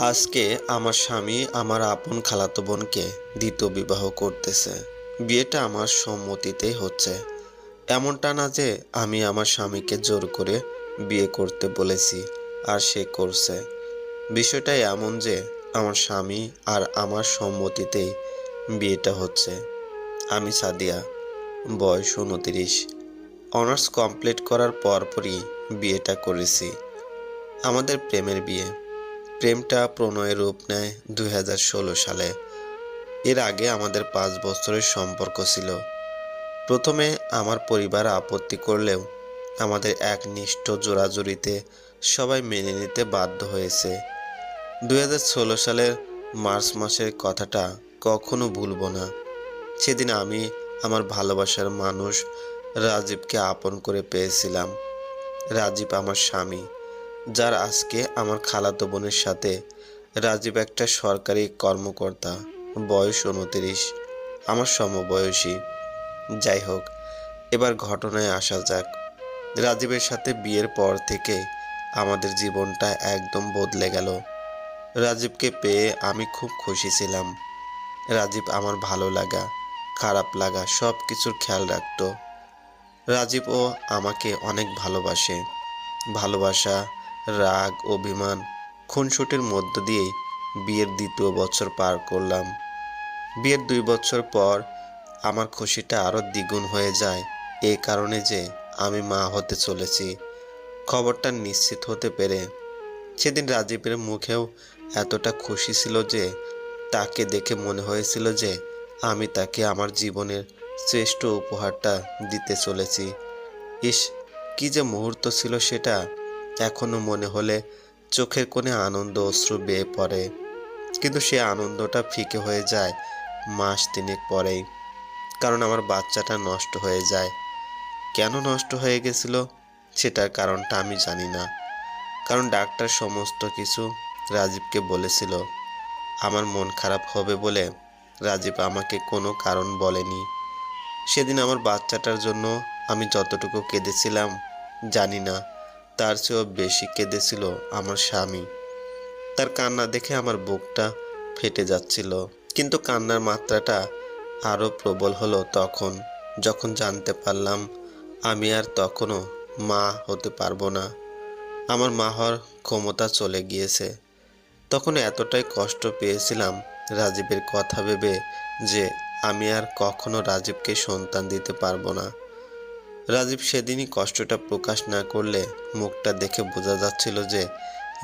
আজকে আমার স্বামী আমার আপন খালাতো বোনকে দ্বিতীয় বিবাহ করতেছে। বিয়েটা আমার সম্মতিতেই হচ্ছে। এমনটা না যে আমি আমার স্বামীকে জোর করে বিয়ে করতে বলেছি আর সে করছে। বিষয়টা এমন যে আমার স্বামী আর আমার সম্মতিতেই বিয়েটা হচ্ছে। আমি সাদিয়া, বয়স 29। অনার্স কমপ্লিট করার পরপরই বিয়েটা করেছি। আমাদের প্রেমের বিয়ে। প্রেমটা প্রণয়ের রূপ নেয় 2016 সালে। এর আগে আমাদের 5 বছরের সম্পর্ক ছিল। প্রথমে আমার পরিবার আপত্তি করলেও আমাদের একনিষ্ঠ জোড়াজুড়িতে সবাই মেনে নিতে বাধ্য হয়েছে। 2016 সালের মার্চ মাসের কথাটা কখনো ভুলব না। সেদিন আমি আমার ভালোবাসার মানুষ রাজীবকে আপন করে পেয়েছিলাম। রাজীব আমার স্বামী, যার আজকে আমার খালাতো বোনের সাথে। রাজীব একটা সরকারি কর্মকর্তা, বয়স 29, আমার সমবয়সী। যাই হোক, এবার ঘটনায় আসা যাক। রাজীবের সাথে বিয়ের পর থেকে আমাদের জীবনটা একদম বদলে গেল। রাজীবকে পেয়ে আমি খুব খুশি ছিলাম। রাজীব আমার ভালো লাগা, খারাপ লাগা সব কিছুর খেয়াল রাখতো। রাজীবও আমাকে অনেক ভালোবাসে। ভালোবাসা, রাগ, অভিমান, খুনসুটির মধ্য দিয়েই বিয়ের দ্বিতীয় বছর পার করলাম। বিয়ের 2 বছর পর আমার খুশিটা আরও দ্বিগুণ হয়ে যায় এই কারণে যে আমি মা হতে চলেছি। খবরটা নিশ্চিত হতে পেরে সেদিন রাজীবের মুখেও এতটা খুশি ছিল যে তাকে দেখে মনে হয়েছিল যে আমি তাকে আমার জীবনের শ্রেষ্ঠ উপহারটা দিতে চলেছি। ইস, কি যে মুহূর্ত ছিল সেটা! এখনো মনে হলে চোখের কোণে আনন্দ অশ্রু বেয়ে পড়ে। কিন্তু সে আনন্দটা ফিকে হয়ে যায় মাস তিনেক পরেই, কারণ আমার বাচ্চাটা নষ্ট হয়ে যায়। কেন নষ্ট হয়ে গেছিল সেটার কারণটা আমি জানি না, কারণ ডাক্তার সমস্ত কিছু রাজীবকে বলেছিল। আমার মন খারাপ হবে বলে রাজীব আমাকে কোনো কারণ বলেনি। সেদিন আমার বাচ্চাটার জন্য আমি যতটুকু কেঁদেছিলাম জানি না, তার চেয়েও বেশি কেঁদেছিল আমার স্বামী। তার কান্না দেখে আমার বুকটা ফেটে যাচ্ছিল। কিন্তু কান্নার মাত্রাটা আরও প্রবল হলো যখন জানতে পারলাম আমি আর তখনও মা হতে পারবো না। আমার মা হওয়ার ক্ষমতা চলে গিয়েছে। তখন এতটাই কষ্ট পেয়েছিলাম রাজীবের কথা ভেবে যে আমি আর কখনো রাজীবকে সন্তান দিতে পারবো না। রাজীব সেদিনই কষ্টটা প্রকাশ না করলে মুখটা দেখে বোঝা যাচ্ছিল যে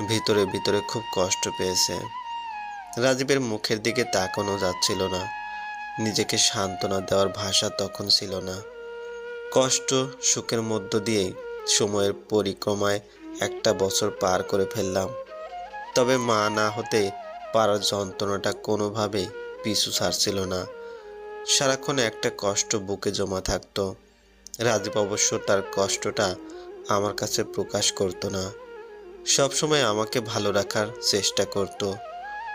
ভিতরে ভিতরে খুব কষ্ট পেয়েছে। রাজীবের মুখের দিকে তাকানো যাচ্ছিল না। নিজেকে সান্ত্বনা দেওয়ার ভাষা তখন ছিল না। কষ্ট সুখের মধ্য দিয়েই সময়ের পরিক্রমায় একটা বছর পার করে ফেললাম। তবে মা না হতে পারার যন্ত্রণাটা কোনোভাবেই পিছু ছাড়ছিল না। সারাক্ষণ একটা কষ্ট বুকে জমা থাকতো। রাজীব অবশ্য তার কষ্টটা আমার কাছে প্রকাশ করতো না। সবসময় আমাকে ভালো রাখার চেষ্টা করত।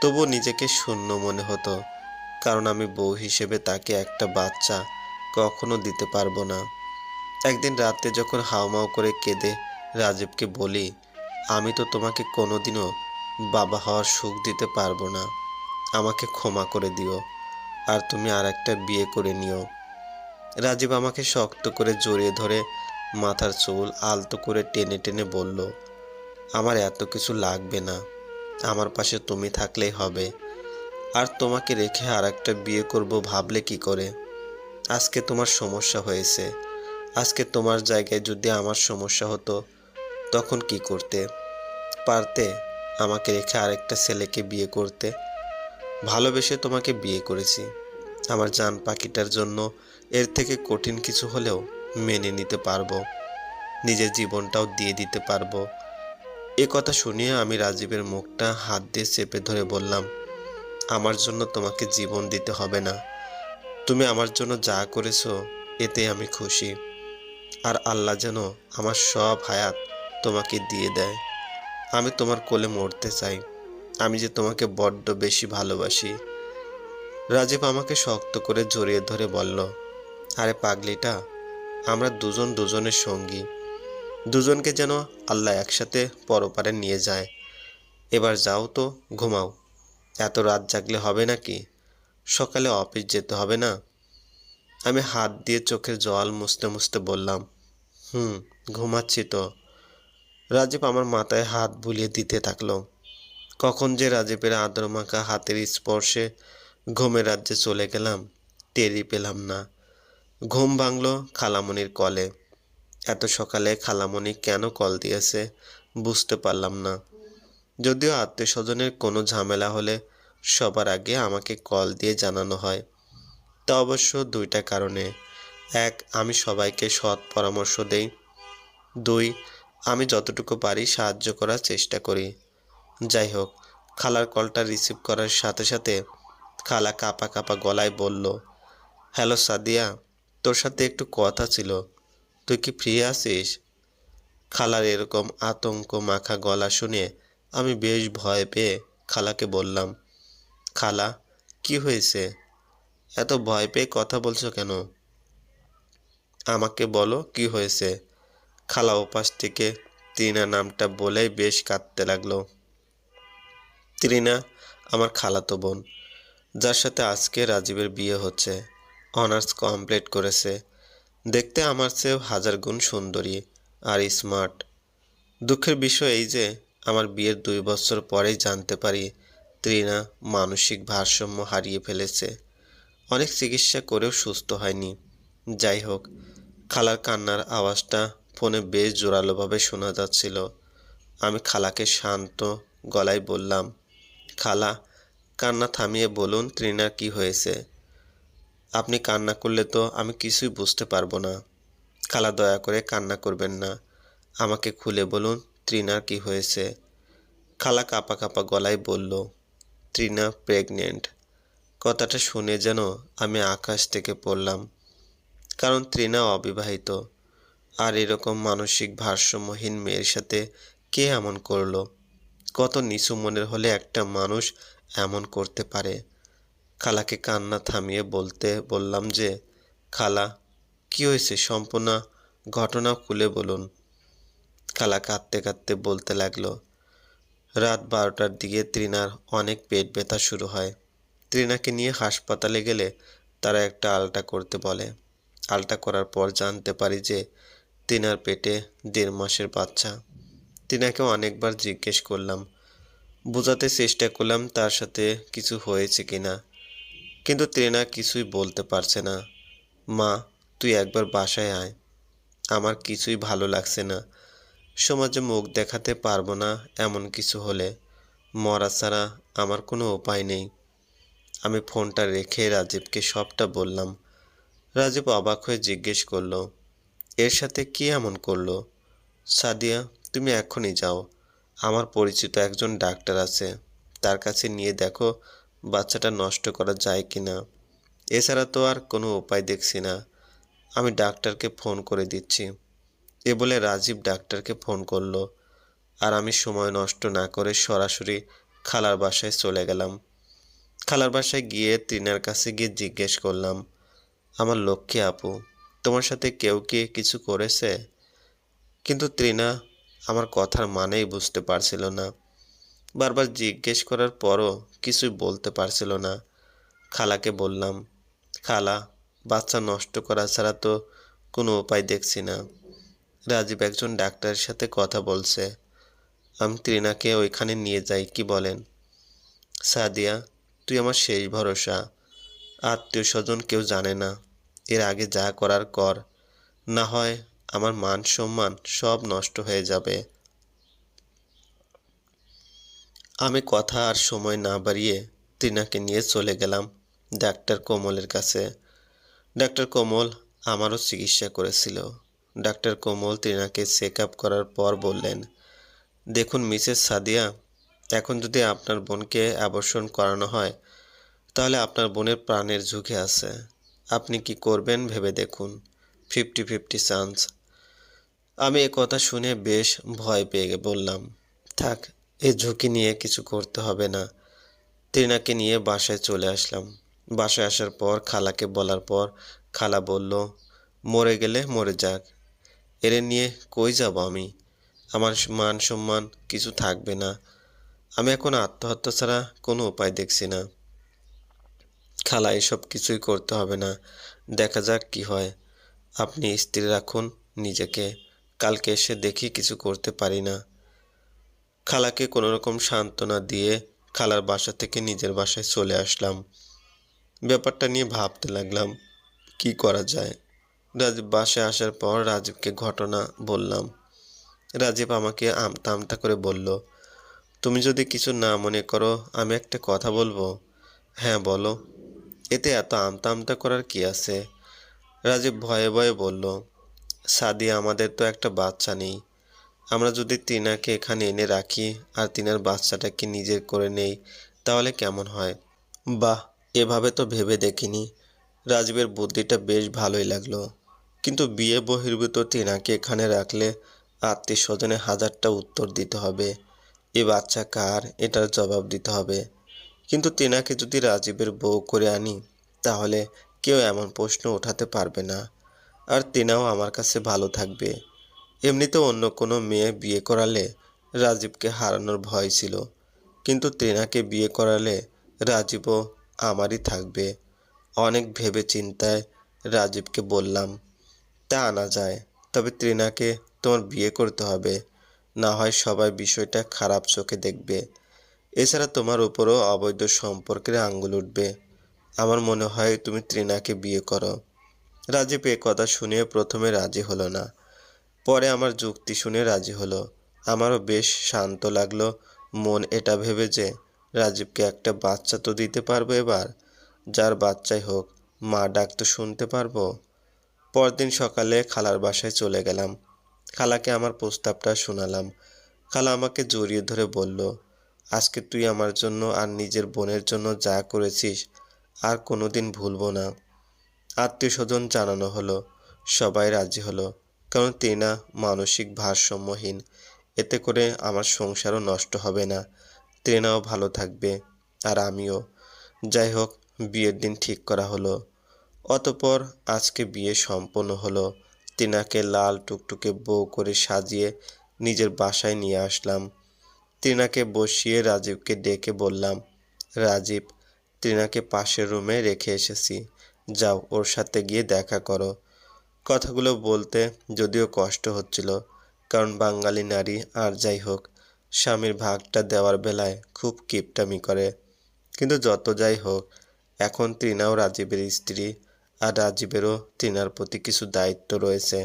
তবু নিজেকে শূন্য মনে হতো, কারণ আমি বউ হিসেবে তাকে একটা বাচ্চা কখনো দিতে পারবো না। একদিন রাতে যখন হাউমাউ করে কেঁদে রাজীবকে বলি, আমি তো তোমাকে কোনোদিনও বাবা হওয়ার সুখ দিতে পারবো না, আমাকে ক্ষমা করে দিও, আর তুমি আর একটা বিয়ে করে নিও। রাজীব আমাকে শক্ত করে জড়িয়ে ধরে মাথার চুল আলতো করে টেনে টেনে বলল, আমার এত কিছু লাগবে না, আমার পাশে তুমি থাকলেই হবে। আর তোমাকে রেখে আর একটা বিয়ে করব ভাবলে কি করে? আজকে তোমার সমস্যা হয়েছে, আজকে তোমার জায়গায় যদি আমার সমস্যা হতো তখন কি করতে? পারতে আমাকে রেখে আরেকটা ছেলেকে বিয়ে করতে? ভালোবেসে তোমাকে বিয়ে করেছি। আমার জান পাখিটার জন্য এর থেকে কঠিন কিছু হলেও মেনে নিতে পারবো, নিজের জীবনটাও দিয়ে দিতে পারবো। এ কথা শুনিয়ে আমি রাজীবের মুখটা হাত দিয়ে চেপে ধরে বললাম, আমার জন্য তোমাকে জীবন দিতে হবে না। তুমি আমার জন্য যা করেছো এতে আমি খুশি। আর আল্লাহ যেন আমার সব হায়াত তোমাকে দিয়ে দেয়। আমি তোমার কোলে মরতে চাই। আমি যে তোমাকে বড্ড বেশি ভালোবাসি। রাজীব আমাকে শক্ত করে জড়িয়ে ধরে বলল, আরে পাগলিটা, আমরা দুজন দুজনের সঙ্গী। দুজনকে যেন আল্লাহ একসাথে পরপারে নিয়ে যায়। এবার যাও তো, ঘুমাও। এত রাত জাগলে হবে নাকি? সকালে অফিস যেতে হবে না? আমি হাত দিয়ে চোখের জল মুছতে মুছতে বললাম, হুম, ঘুমাচ্ছি তো। রাজীব আমার মাথায় হাত বুলিয়ে দিতে থাকলো। কখন যে রাজীবের আদর মাখা হাতের স্পর্শে ঘুমের রাজ্যে চলে গেলাম টেরই পেলাম না। ঘুম ভাঙল খালামণির কলে। এত সকালে খালামণি কেন কল দিয়েছে বুঝতে পারলাম না। যদিও আত্মীয় স্বজনের কোনো ঝামেলা হলে সবার আগে আমাকে কল দিয়ে জানানো হয়। তা অবশ্য দুইটা কারণে। এক, আমি সবাইকে সৎ পরামর্শ দেই। দুই, আমি যতটুকু পারি সাহায্য করার চেষ্টা করি। যাই হোক, খালার কলটা রিসিভ করার সাথে সাথে খালা কাঁপা কাঁপা গলায় বলল, হ্যালো সাদিয়া, তোর সাথে একটু কথা ছিল, তুই কি ফ্রি আছিস? খালার এরকম আতঙ্ক মাখা গলা শুনে আমি বেশ ভয় পেয়ে খালাকে বললাম, খালা, কি হয়েছে? এত ভয় পেয়ে কথা বলছো কেন? আমাকে বলো কি হয়েছে। খালা ওপাশ থেকে ত্রিনা নামটা বলেই বেশ কাঁদতে লাগলো। ত্রিনা আমার খালাতো বোন, যার সাথে আজকে রাজীবের বিয়ে হচ্ছে। অনার্স কমপ্লিট করেছে। দেখতে আমার চেয়েও হাজার গুণ সুন্দরী আর স্মার্ট। দুঃখের বিষয় এই যে আমার বিয়ের 2 বছর পরেই জানতে পারি ত্রিনা মানসিক ভারসাম্য হারিয়ে ফেলেছে। অনেক চিকিৎসা করেও সুস্থ হয়নি। যাই হোক, খালার কান্নার আওয়াজটা ফোনে বেশ জোরালোভাবে শোনা যাচ্ছিল। আমি খালাকে শান্ত গলায় বললাম, খালা, কান্না থামিয়ে বলুন ত্রিনার কি হয়েছে। আপনি কান্না করলে তো আমি কিছুই বুঝতে পারবো না। খালা, দয়া করে কান্না করবেন না, আমাকে খুলে বলুন ত্রিনার কি হয়েছে। খালা কাঁপা কাঁপা গলায় বলল, ত্রিনা প্রেগনেন্ট। কথাটা শুনে যেন আমি আকাশ থেকে পড়লাম। কারণ ত্রিনা অবিবাহিত। আর এরকম মানসিক ভারসাম্যহীন মেয়ের সাথে কে এমন করলো? কত নিচু মনের হলে একটা মানুষ এমন করতে পারে? খালাকে কান্না থামিয়ে বলতে বললাম যে, খালা, কি হয়েছে সম্পূর্ণ ঘটনা খুলে বলুন। খালা কাঁদতে কাঁদতে বলতে লাগলো, রাত 12টার দিকে ত্রিনার অনেক পেট ব্যথা শুরু হয়। ত্রিনাকে নিয়ে হাসপাতালে গেলে তারা একটা আলটা করতে বলে। আলটা করার পর জানতে পারি যে ত্রিনার পেটে 1.5 মাসের বাচ্চা। ত্রিনাকে অনেকবার জিজ্ঞেস করলাম, বোঝাতে চেষ্টা করলাম তার সাথে কিছু হয়েছে কিনা, কিন্তু ত্রিনা কিছুই বলতে পারছে না। মা, তুই একবার বাসায় আয়, আমার কিছুই ভালো লাগছে না। সমাজে মুখ দেখাতে পারবো না এমন কিছু হলে মরা ছাড়া আমার কোনো উপায় নেই। আমি ফোনটা রেখে রাজীবকে সবটা বললাম। রাজীব অবাক হয়ে জিজ্ঞেস করলো, এর সাথে কি এমন করলো? সাদিয়া, তুমি এখনই যাও, আমার পরিচিত একজন ডাক্তার আছে, তার কাছে নিয়ে দেখো বাচ্চাটা নষ্ট করা যায় কিনা। এছাড়া তো আর কোনো উপায় দেখছি না। আমি ডাক্তারকে ফোন করে দিচ্ছি। এ বলে রাজীব ডাক্তারকে ফোন করলো। আর আমি সময় নষ্ট না করে সরাসরি খালার বাসায় চলে গেলাম। খালার বাসায় গিয়ে ত্রিনার কাছে গিয়ে জিজ্ঞেস করলাম, আমার লক্ষ্মী আপু, তোমার সাথে কেউ কি কিছু করেছে? কিন্তু ত্রিনা আমার কথার মানেই বুঝতে পারছিল না। বারবার জিজ্ঞেস করার পরও কিছুই বলতে পারছিল না। খালাকে বললাম, খালা, বাচ্চা নষ্ট করা ছাড়া তো কোনো উপায় দেখছি না। রাজীব একজন ডাক্তারের সাথে কথা বলছে, আমি ত্রিনাকে ওইখানে নিয়ে যাই, কি বলেন? সাদিয়া, তুই আমার শেষ ভরসা। আত্মীয় স্বজন কেউ জানে না। এর আগে যা করার কর, না হয় আমার মান সম্মান সব নষ্ট হয়ে যাবে। আমি কথা আর সময় না বাড়িয়ে ত্রিনাকে নিয়ে চলে গেলাম ডাক্তার কোমলের কাছে। ডাক্তার কোমল আমারও চিকিৎসা করেছিল। ডাক্তার কোমল ত্রিনাকে চেক আপ করার পর বললেন, দেখুন মিসেস সাদিয়া, এখন যদি আপনার বোনকে অ্যাবর্শন করানো হয় তাহলে আপনার বোনের প্রাণের ঝুঁকি আছে। আপনি কি করবেন ভেবে দেখুন, 50-50 চান্স। আমি এ কথা শুনে বেশ ভয় পেয়ে বললাম, থাক, এই ঝুঁকি নিয়ে কিছু করতে হবে না। ত্রিনাকে নিয়ে বাসায় চলে আসলাম। বাসায় আসার পর খালাকে বলার পর খালা বলল, মরে গেলে মরে যাক, এরে নিয়ে কই যাব আমি? আমার মান সম্মান কিছু থাকবে না। আমি এখন আত্মহত্যা ছাড়া কোনো উপায় দেখছি না। খালা, এসব কিছুই করতে হবে না, দেখা যাক কি হয়। আপনি স্থির রাখুন নিজেকে, কালকে এসে দেখি কিছু করতে পারি না। খালাকে কোনোরকম সান্ত্বনা দিয়ে খালার বাসা থেকে নিজের বাসায় চলে আসলাম। ব্যাপারটা নিয়ে ভাবতে লাগলাম কি করা যায়। রাজীব বাসায় আসার পর রাজীবকে ঘটনা বললাম। রাজীব আমাকে আমতা আমতা করে বলল, তুমি যদি কিছু না মনে করো আমি একটা কথা বলবো। হ্যাঁ বলো। এতে এত আমতা আমতা করার কি আছে? রাজীব ভয়ে ভয়ে বলল, সাদিয়া, আমাদের তো একটা বাচ্চা নেই। আমরা যদি টিনাকে এখানে এনে রাখি আর টিনার বাচ্চাটাকে নিজের করে নেই, তাহলে কেমন হয়? বাহ, এভাবে তো ভেবে দেখিনি। রাজীবের বুদ্ধিটা বেশ ভালোই লাগলো। কিন্তু বিয়ে বহির্ভূত টিনাকে এখানে রাখলে আত্মীয় স্বজনে হাজারটা উত্তর দিতে হবে। এ বাচ্চা কার, এটার জবাব দিতে হবে। কিন্তু টিনাকে যদি রাজীবের বউ করে আনি, তাহলে কেউ এমন প্রশ্ন ওঠাতে পারবে না। আর টিনাও আমার কাছে ভালো থাকবে। এমনিতেও অন্য কোনো মেয়ে বিয়ে করালে রাজীবকে হারানোর ভয় ছিল, কিন্তু টিনাকে বিয়ে করালে রাজীবও আমারই থাকবে। অনেক ভেবে চিন্তায় রাজীবকে বললাম, তা আনা যায়, তবে ত্রিনাকে তোমার বিয়ে করতে হবে, না হয় সবাই বিষয়টা খারাপ চোখে দেখবে। এছাড়া তোমার উপরও অবৈধ সম্পর্কের আঙ্গুল উঠবে। আমার মনে হয় তুমি ত্রিনাকে বিয়ে করো। রাজীব এ কথা শুনে প্রথমে রাজি হলো না, পরে আমার যুক্তি শুনে রাজি হলো। আমারও বেশ শান্ত লাগলো মন এটা ভেবে যে রাজীবকে একটা বাচ্চা তো দিতে পারবো এবার। যার বাচ্চাই হোক, মা ডাক তো শুনতে পারবো। পরদিন সকালে খালার বাসায় চলে গেলাম। খালাকে আমার প্রস্তাবটা শোনালাম। খালা আমাকে জড়িয়ে ধরে বলল, আজকে তুই আমার জন্য আর নিজের বোনের জন্য যা করেছিস আর কোনোদিন ভুলবো না। আত্মীয় স্বজন জানানো হলো, সবাই রাজি হলো, কারণ টিনা মানসিক ভারসাম্যহীন। এতে করে আমার সংসারও নষ্ট হবে না, টিনাও ভালো থাকবে, আর আমিও। যাই হোক, বিয়ের দিন ঠিক করা হলো। অতঃপর আজকে বিয়ে সম্পন্ন হলো। টিনাকে লাল টুকটুকে বউ করে সাজিয়ে নিজের বাসায় নিয়ে আসলাম। টিনাকে বসিয়ে রাজীবকে ডেকে বললাম, রাজীব, টিনাকে পাশের রুমে রেখে এসেছি, যাও ওর সাথে গিয়ে দেখা করো। কথাগুলো বলতে যদিও কষ্ট হচ্ছিল, কারণ বাঙালি নারী আর যাই হোক স্বামীর ভাগটা দেওয়ার বেলায় খুব কিপটামি করে। কিন্তু যত যাই হোক, এখন টিনাও রাজীবের স্ত্রী, আর রাজীবেরও টিনার প্রতি কিছু দায়িত্ব রয়েছে।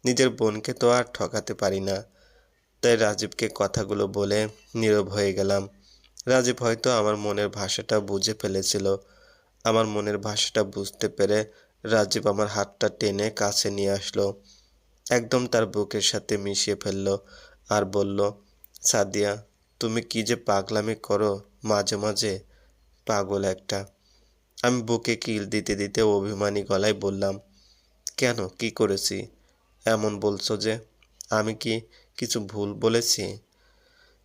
নিজের বোনকে তো আর ঠকাতে পারি না। তাই রাজীবকে কথাগুলো বলে নীরব হয়ে গেলাম। রাজীব হয়তো আমার মনের ভাষাটা বুঝে ফেলেছিল। আমার মনের ভাষাটা বুঝতে পেরে রাজীব আমার হাতটা টেনে কাছে নিয়ে আসলো, একদম তার বুকের সাথে মিশিয়ে ফেললো আর বলল, সাদিয়া, তুমি কি যে পাগলামি করো মাঝে মাঝে, পাগল একটা। আমি বুকে কিল দিতে দিতে অভিমানী গলায় বললাম, কেন, কি করেছি এমন বলছো যে? আমি কি কিছু ভুল বলেছি?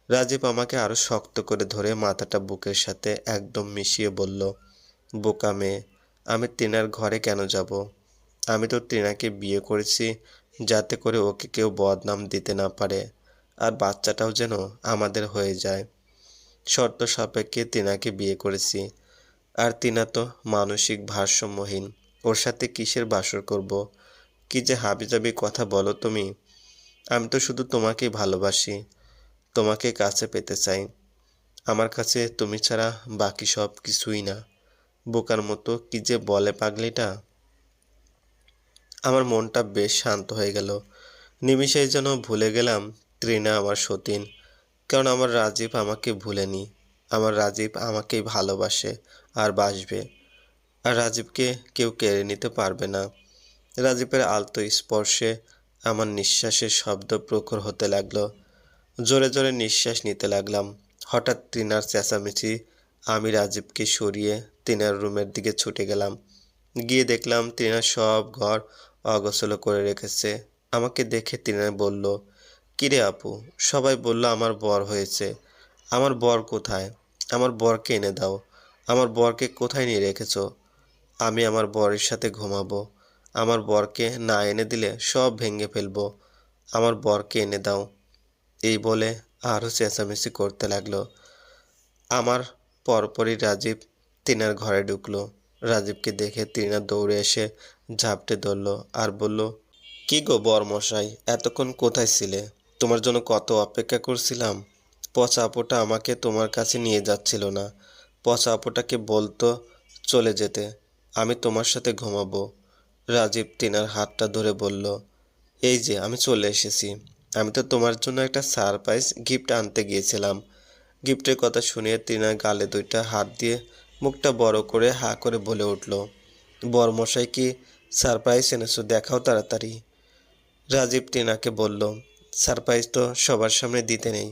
রাজীব আমাকে আরো শক্ত করে ধরে মাথাটা বুকের সাথে একদম মিশিয়ে বলল, বোকা মেয়ে, আমি টিনার ঘরে কেন যাব? আমি তো টিনাকে বিয়ে করেছি যাতে করে ওকে কেউ বদনাম দিতে না পারে, আর বাচ্চাটাও যেন আমাদের হয়ে যায়। শর্ত সাপেক্ষে টিনাকে বিয়ে করেছি। আর টিনা তো মানসিক ভারসাম্যহীন, ওর সাথে কিসের বাসর করব? কি যে হাবিজাবি কথা বলো তুমি। আমি তো শুধু তোমাকেই ভালোবাসি, তোমাকে কাছে পেতে চাই। আমার কাছে তুমি ছাড়া বাকি সব কিছুই না। বোকার মতো কি যে বলে পাগলিটা। আমার মনটা বেশ শান্ত হয়ে গেল। নিমিষেই যেন ভুলে গেলাম ত্রিনা আমার সতীন, কারণ আমার রাজীব আমাকে ভুলেনি। আমার রাজীব আমাকেই ভালোবাসে আর বাসবে। আর রাজীবকে কেউ কেড়ে নিতে পারবে না। রাজীবের আলতো স্পর্শে আমার নিঃশ্বাসের শব্দ প্রখর হতে লাগলো। জোরে জোরে নিঃশ্বাস নিতে লাগলাম। হঠাৎ টিনার চেঁচামেচি। আমি রাজীবকে সরিয়ে টিনার রুমের দিকে ছুটে গেলাম। গিয়ে দেখলাম টিনা সব ঘর অগোছালো করে রেখেছে। আমাকে দেখে টিনা বলল, কিরে আপু, সবাই বলল আমার বর হয়েছে। আমার বর কোথায়? আমার বরকে এনে দাও। আমার বরকে কোথায় নিয়ে রেখেছো? আমি আমার বরের সাথে ঘুমাবো। আমার বরকে না এনে দিলে সব ভেঙে ফেলবো। আমার বরকে এনে দাও। এই বলে আরও চেঁচামেচি করতে লাগলো। আমার পরপরই রাজীব টিনার ঘরে ঢুকলো। রাজীবকে দেখে টিনা দৌড়ে এসে ঝাপটে ধরল আর বলল, কি গো বরমশাই, এতক্ষণ কোথায় ছিলে? তোমার জন্য কত অপেক্ষা করছিলাম। পচা আপুটা আমাকে তোমার কাছে নিয়ে যাচ্ছিল না। পচা আপুটাকে বলতো চলে যেতে, আমি তোমার সাথে ঘুমাবো। রাজীব টিনার হাতটা ধরে বলল, এই যে আমি চলে এসেছি। আমি তো তোমার জন্য একটা সারপ্রাইজ গিফট আনতে গিয়েছিলাম। গিফটের কথা শুনে টিনা গালে দুইটা হাত দিয়ে মুখটা বড় করে হা করে বলে উঠল, বরমশাই কি সারপ্রাইজ এনেছো, দেখাও তাড়াতাড়ি। রাজীব টিনাকে বলল, সারপ্রাইজ তো সবার সামনে দিতে নেই,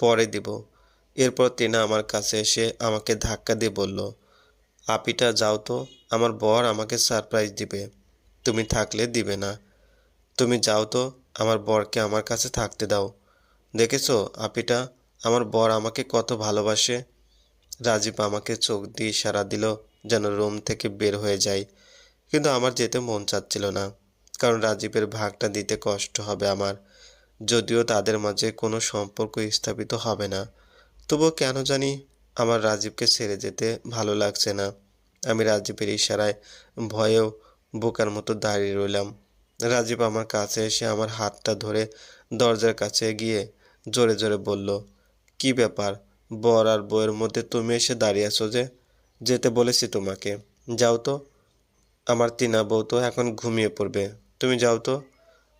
পরে দিব। এরপর টিনা আমার কাছে এসে আমাকে ধাক্কা দিয়ে বলল, আপিটা যাও তো, আমার বর আমাকে সারপ্রাইজ দিবে, তুমি থাকলে দিবে না। তুমি যাও তো, আমার বরকে আমার কাছে থাকতে দাও। দেখেছো আপিটা, আমার বর আমাকে কত ভালোবাসে। রাজীব আমাকে চোখ দিয়ে ইশারা দিল যেন রুম থেকে বের হয়ে যায়, কিন্তু আমার যেতে মন চাচ্ছিল না, কারণ রাজীবের ভাগটা দিতে কষ্ট হবে আমার। যদিও তাদের মাঝে কোনো সম্পর্ক স্থাপিত হবে না, তবুও কেন জানি আমার রাজীবকে ছেড়ে যেতে ভালো লাগছে না। আমি রাজীবের ইশারায় ভয়েও বোকার মতো দাঁড়িয়ে রইলাম। রাজীব আমার কাছে এসে আমার হাতটা ধরে দরজার কাছে গিয়ে জোরে জোরে বলল, কি ব্যাপার, বর আর বউয়ের মধ্যে তুমি এসে দাঁড়িয়ে আছো যে? যেতে বলেছি তোমাকে, যাও তো। আমার টিনা বউ তো এখন ঘুমিয়ে পড়বে, তুমি যাও তো।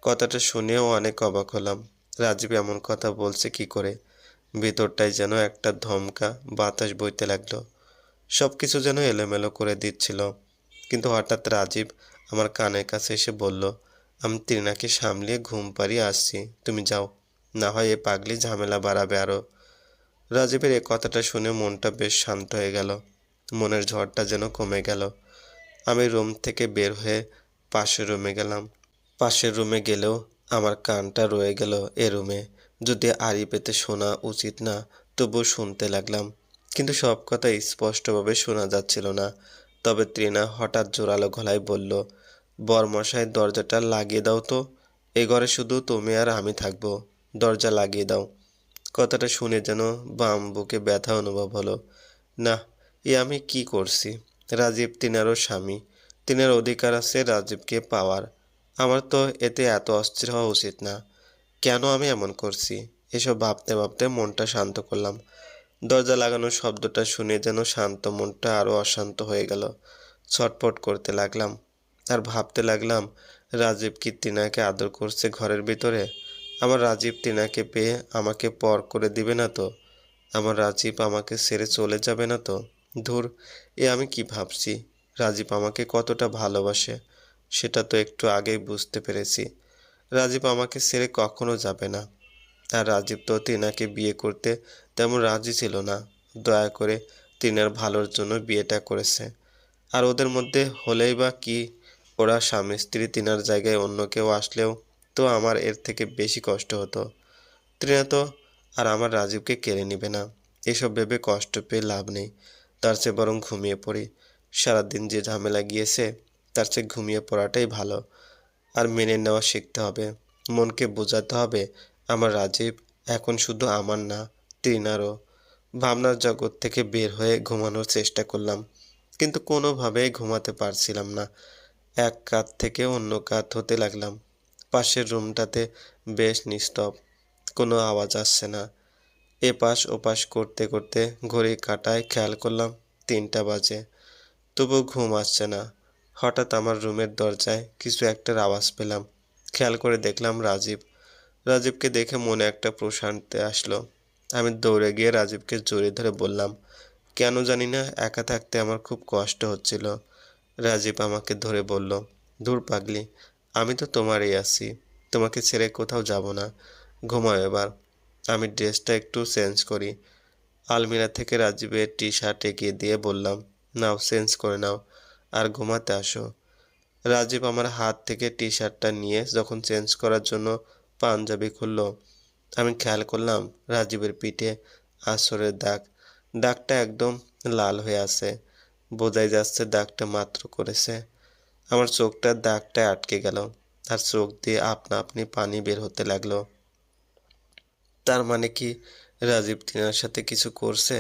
কথাটা শুনেও অনেক অবাক হলাম। রাজীব এমন কথা বলছে কি করে? ভিতরটায় যেন একটা ধমকা বাতাস বইতে লাগলো, সব কিছু যেন এলোমেলো করে দিচ্ছিল। কিন্তু হঠাৎ রাজীব আমার কানের কাছে এসে বলল, আমি টিনাকে সামলিয়ে ঘুম পাড়িয়ে আসছি, তুমি যাও, না হয় এ পাগলি ঝামেলা বাড়াবে আরো। রাজীবের এ কথাটা শুনে মনটা বেশ শান্ত হয়ে গেল, মনের ঝড়টা যেন কমে গেল। আমি রুম থেকে বের হয়ে পাশের রুমে গেলাম। পাশের রুমে গেলেও আমার কানটা রয়ে গেল এ রুমে। যদি আড়ি পেতে শোনা উচিত না, তবুও শুনতে লাগলাম, কিন্তু সব কথা স্পষ্টভাবে শোনা যাচ্ছিল না। তবে ত্রিনা হঠাৎ জোরালো গলায় বলল, বরমশাই দরজাটা লাগিয়ে দাও তো, এ ঘরে শুধু তুমি আর আমি থাকবো, দরজা লাগিয়ে দাও। কথাটা শুনে যেন বাম বুকে ব্যথা অনুভব হলো। না, এ আমি কি করছি? রাজীব তিনারও স্বামী, তিনার অধিকার আছে রাজীবকে পাওয়ার। আমার তো এতে এত অস্থির হওয়া উচিত না। কেন আমি এমন করছি? এসব ভাবতে ভাবতে মনটা শান্ত করলাম। দরজা লাগানোর শব্দটা শুনে যেন শান্ত মনটা আরো অশান্ত হয়ে গেল। ছটফট করতে লাগলাম আর ভাবতে লাগলাম, রাজীব কি টিনাকে আদর করছে ঘরের ভিতরে? আমার রাজীব টিনাকে পেয়ে আমাকে পর করে দিবে না তো? আমার রাজীব আমাকে ছেড়ে চলে যাবে না তো? ধুর, এ আমি কি ভাবছি? রাজীব আমাকে কতটা ভালোবাসে সেটা তো একটু আগেই বুঝতে পেরেছি। রাজীব আমাকে ছেড়ে কখনো যাবে না। আর রাজীব তো টিনাকে বিয়ে করতে তেমন রাজি ছিল না, দয়া করে টিনার ভালোর জন্য বিয়েটা করেছে। আর ওদের মধ্যে হলেই বা কি, ওরা স্বামী স্ত্রী, টিনার জায়গায় অন্য কেউ আসলেও তো আমার এর থেকে বেশি কষ্ট হতো। টিনা তো আর আমার রাজীবকে কেড়ে নিবে না। এসব ভেবে কষ্ট পেয়ে লাভ নেই, তার চেয়ে বরং ঘুমিয়ে পড়ি। সারাদিন যে ঝামেলা গিয়েছে, তার চেয়ে ঘুমিয়ে পড়াটাই ভালো। আর মেনে নেওয়া শিখতে হবে, মনকে বোঝাতে হবে আমার রাজীব এখন শুধু আমার না, টিনারও। ভাবনার জগৎ থেকে বের হয়ে ঘুমানোর চেষ্টা করলাম, কিন্তু কোনোভাবেই ঘুমাতে পারছিলাম না। এক কাঁধ থেকে অন্য কাঁধ হতে লাগলাম। পাশের রুমটাতে বেশ নিস্তব, কোনো আওয়াজ আসছে না। এপাশ ওপাশ করতে করতে ঘড়ির কাঁটায় খেয়াল করলাম 3টা বাজে, তবুও ঘুম আসছে না। হঠাৎ আমার রুমের দরজায় কিছু একটার আওয়াজ পেলাম। খেয়াল করে দেখলাম রাজীব। রাজীবকে দেখে মনে একটা প্রশান্তি আসলো। আমি দৌড়ে গিয়ে রাজীবকে জড়িয়ে ধরে বললাম, কেন জানি না একা থাকতে আমার খুব কষ্ট হচ্ছিল। রাজীব আমাকে ধরে বলল, ধুর পাগলি, আমি তো তোমারই আছি, তোমাকে ছেড়ে কোথাও যাব না, ঘুমাও এবার। আমি ড্রেসটা একটু চেঞ্জ করি। আলমিরা থেকে রাজীবের টি শার্ট এগিয়ে দিয়ে বললাম, নাও চেঞ্জ করে নাও আর ঘুমাতে আসো। রাজীব আমার হাত থেকে টি শার্টটা নিয়ে যখন চেঞ্জ করার জন্য পাঞ্জাবি খুলল, আমি খেয়াল করলাম রাজীবের পিঠে আঁচড়ের দাগ। দাগটা একদম লাল হয়ে আছে, বোঝাই যাচ্ছে দাগটা মাত্র করেছে। আমার চোখটা দাগটায় আটকে গেল, আর চোখ দিয়ে আপনা আপনি পানি বের হতে লাগলো। তার মানে কি রাজীব টিনার সাথে কিছু করছে?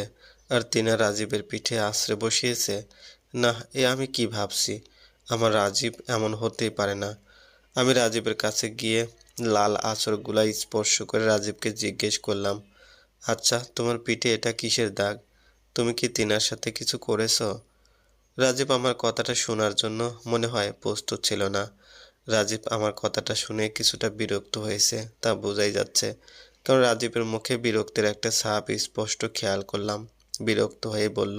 আর টিনা রাজীবের পিঠে আছড়ে বসিয়েছে। না, এ আমি কি ভাবছি? আমার রাজীব এমন হতেই পারে না। আমি রাজীবের কাছে গিয়ে লাল আঁচড়গুলা স্পর্শ করে রাজীবকে জিজ্ঞেস করলাম, আচ্ছা, তোমার পিঠে এটা কিসের দাগ? তুমি কি টিনার সাথে কিছু করেছো? রাজীব আমার কথাটা শোনার জন্য মনে হয় প্রস্তুত ছিল না। রাজীব আমার কথাটা শুনে কিছুটা বিরক্ত হয়েছে, তা বোঝাই যাচ্ছে। কারণ রাজীবের মুখে বিরক্তির একটা ছাপ স্পষ্ট খেয়াল করলাম। বিরক্ত হয়ে বলল,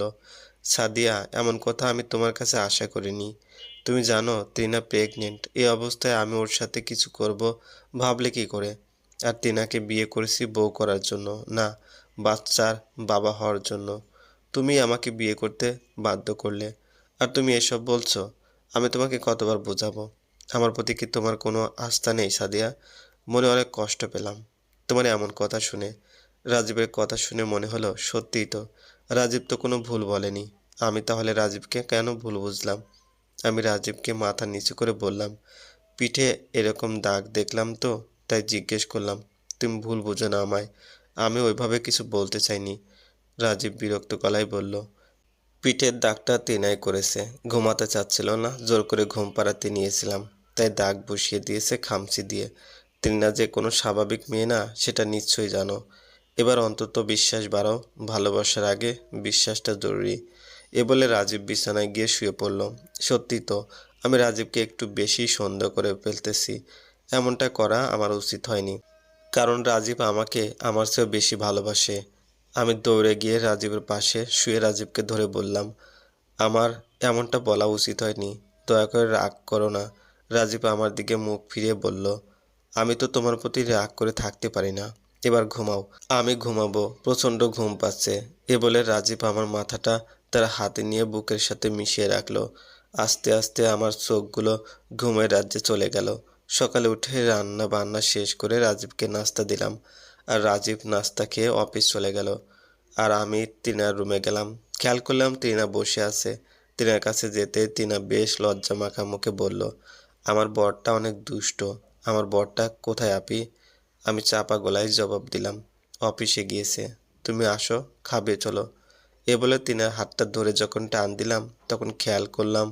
সাদিয়া, এমন কথা আমি তোমার কাছে আশা করিনি। তুমি জানো টিনা প্রেগনেন্ট। এই অবস্থায় আমি ওর সাথে কিছু করব ভাবলে কি করে? আর টিনাকে বিয়ে করেছি বউ করার জন্য না, বাচ্চার বাবা হওয়ার জন্য। তুমি আমাকে বিয়ে করতে বাধ্য করলে, আর তুমি এসব বলছো? আমি তোমাকে কতবার বোঝাবো? আমার প্রতি কি তোমার কোনো আস্থা নেই সাদিয়া? মনে অনেক কষ্ট পেলাম তোমার এমন কথা শুনে। রাজীবের কথা শুনে মনে হলো সত্যিই তো, রাজীব তো কোনো ভুল বলেনি। আমি তাহলে রাজীবকে কেন ভুল বুঝলাম? আমি রাজীবকে মাথা নিচু করে বললাম, পিঠে এরকম দাগ দেখলাম তো, তাই জিজ্ঞেস করলাম। তুমি ভুল বুঝো না আমায়, আমি ওইভাবে কিছু বলতে চাইনি। রাজীব বিরক্ত গলায় বলল, পিঠের দাগটা টিনাই করেছে। ঘুমাতে চাচ্ছিল না, জোর করে ঘুম পাড়াতে নিয়েছিলাম, তাই দাগ বসিয়ে দিয়েছে খামচি দিয়ে। টিনা যে কোনো স্বাভাবিক মেয়ে না, সেটা নিশ্চয়ই জানো। এবার অন্তত বিশ্বাস বাড়াও, ভালোবাসার আগে বিশ্বাসটা জরুরি। এ বলে রাজীব বিছানায় গিয়ে শুয়ে পড়ল। সত্যি তো, আমি রাজীবকে একটু বেশি সন্দেহ করে ফেলতেছি। এমনটা করা আমার উচিত হয়নি, কারণ রাজীব আমাকে আমার চেয়েও বেশি ভালোবাসে। আমি দৌড়ে গিয়ে রাজীবের পাশে শুয়ে রাজীবকে ধরে বললাম, আমার এমনটা বলা উচিত হয়নি, দয়া করে রাগ করো না। রাজীব আমার দিকে মুখ ফিরিয়ে বলল, আমি তো তোমার প্রতি রাগ করে থাকতে পারি না। এবার ঘুমাও। আমি ঘুমাবো, প্রচণ্ড ঘুম পাচ্ছে। এ বলে রাজীব আমার মাথাটা তার হাতে নিয়ে বুকের সাথে মিশিয়ে রাখলো। আস্তে আস্তে আমার চোখগুলো ঘুমের রাজ্যে চলে গেল। সকালে উঠে রান্না বান্না শেষ করে রাজীবকে নাস্তা দিলাম, আর রাজীব নাস্তা খেয়ে অফিস চলে গেল। আর আমি টিনার রুমে গেলাম। খেয়াল করলাম টিনা বসে আছে। টিনার কাছে যেতে টিনা বেশ লজ্জা মাখা মুখে বলল, আমার বরটা অনেক দুষ্ট। আমার বরটা কোথায় আপি? আমি চাপা গলায় জবাব দিলাম, অফিসে গিয়েছে। তুমি আসো, খাবে চলো। এ বলে টিনার হাতটা ধরে যখন টান দিলাম, তখন খেয়াল করলাম